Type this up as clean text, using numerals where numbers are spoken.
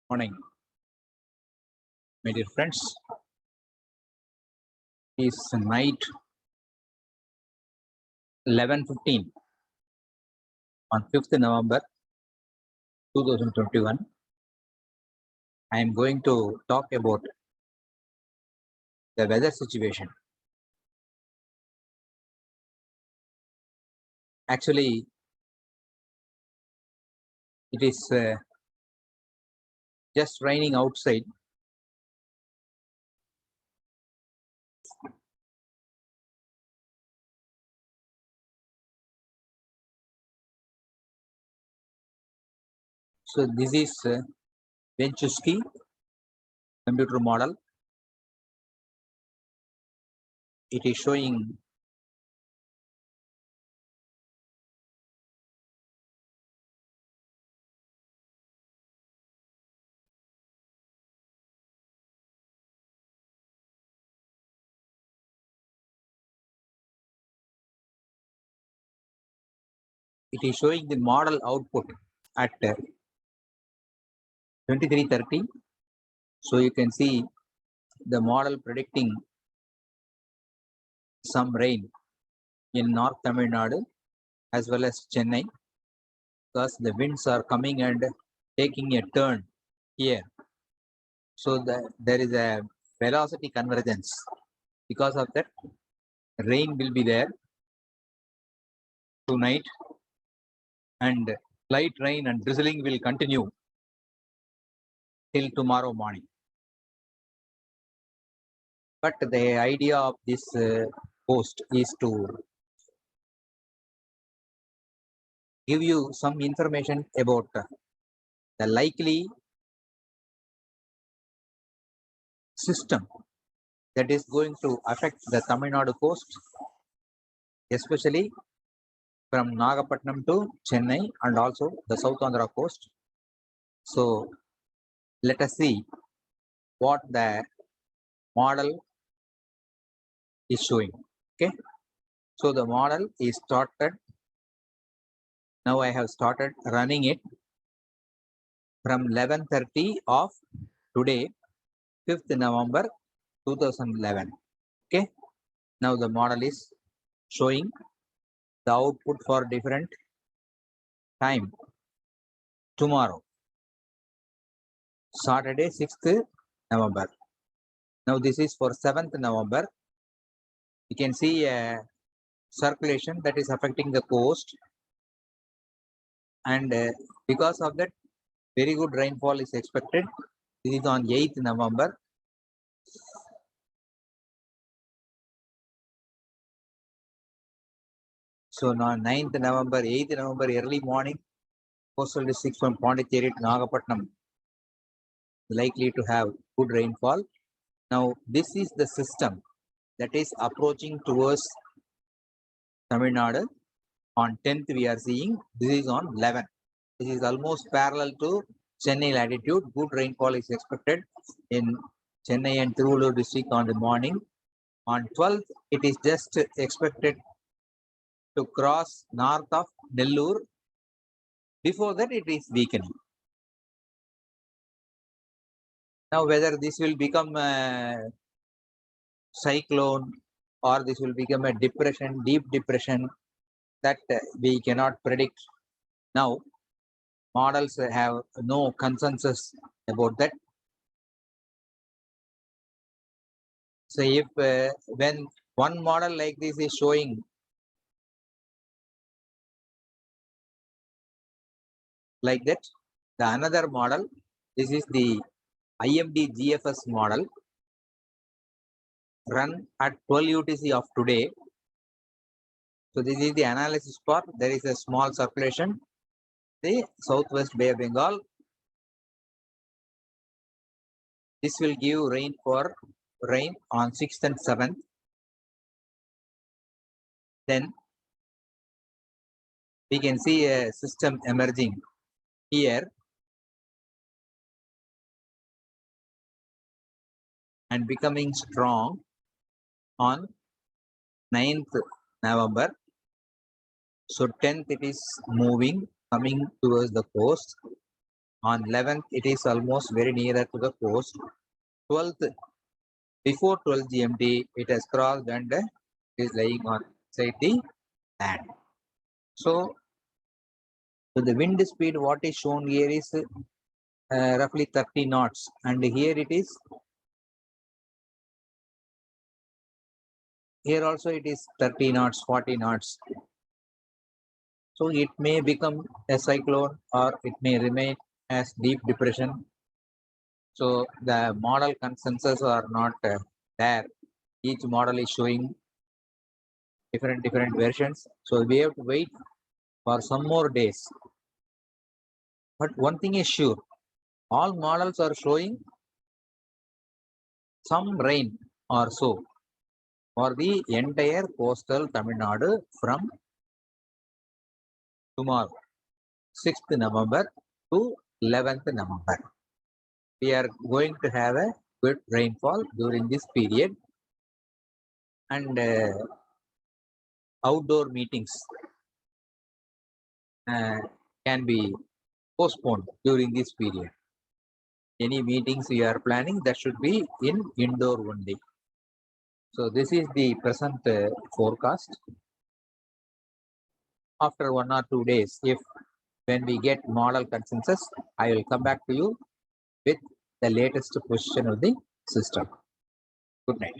Morning, my dear friends. It's night 11:15 on 5th November 2021. I am going to talk about the weather situation. Actually, it is just raining outside. So this is Venchusky computer model. It is showing the model output at 23:30. So you can see the model predicting some rain in North Tamil Nadu as well as Chennai, because the winds are coming and taking a turn here. So there is a velocity convergence. Because of that, rain will be there tonight, and light rain and drizzling will continue till tomorrow morning. But the idea of this post is to give you some information about the likely system that is going to affect the Tamil Nadu coast, especially from Nagapattinam to Chennai and also the South Andhra coast. So let us see what the model is showing. Okay, so the model is started. Now I have started running it from 11:30 of today, 5th November 2011. Okay, now the model is showing the output for different time tomorrow, Saturday 6th November. Now this is for 7th November. You can see a circulation that is affecting the coast, and because of that, very good rainfall is expected. This is on 8th November. So now 9th November, 8th November, early morning, coastal districts from Pondicherry to Nagapattinam likely to have good rainfall. Now this is the system that is approaching towards Tamil Nadu. On 10th we are seeing, this is on 11th. This is almost parallel to Chennai latitude. Good rainfall is expected in Chennai and Tiruvallur district on the morning. On 12th, it is just expected to cross north of Nellore. Before that, it is weakening. Now, whether this will become a cyclone or this will become a depression, deep depression, that we cannot predict now. Models have no consensus about that. So if when one model like this is showing like that, the another model, this is the IMD GFS model, run at 12 UTC of today. So this is the analysis part. There is a small circulation, the Southwest Bay of Bengal. This will give rain on 6th and 7th. Then we can see a system emerging here and becoming strong on 9th November. So 10th it is moving, coming towards the coast. On 11th, it is almost very nearer to the coast. 12th, before 12 GMT, it has crossed and is lying on inside the land. So the wind speed, what is shown here is roughly 30 knots, and here it is. Here also it is 30 knots, 40 knots. So it may become a cyclone or it may remain as deep depression. So the model consensus are not there. Each model is showing different versions. So we have to wait for some more days. But one thing is sure, all models are showing some rain or so for the entire coastal Tamil Nadu from tomorrow, 6th November to 11th November. We are going to have a good rainfall during this period, and outdoor meetings can be postponed during this period. Any meetings you are planning, that should be in indoor only. So this is the present forecast. After 1 or 2 days, when we get model consensus, I will come back to you with the latest position of the system. Good night.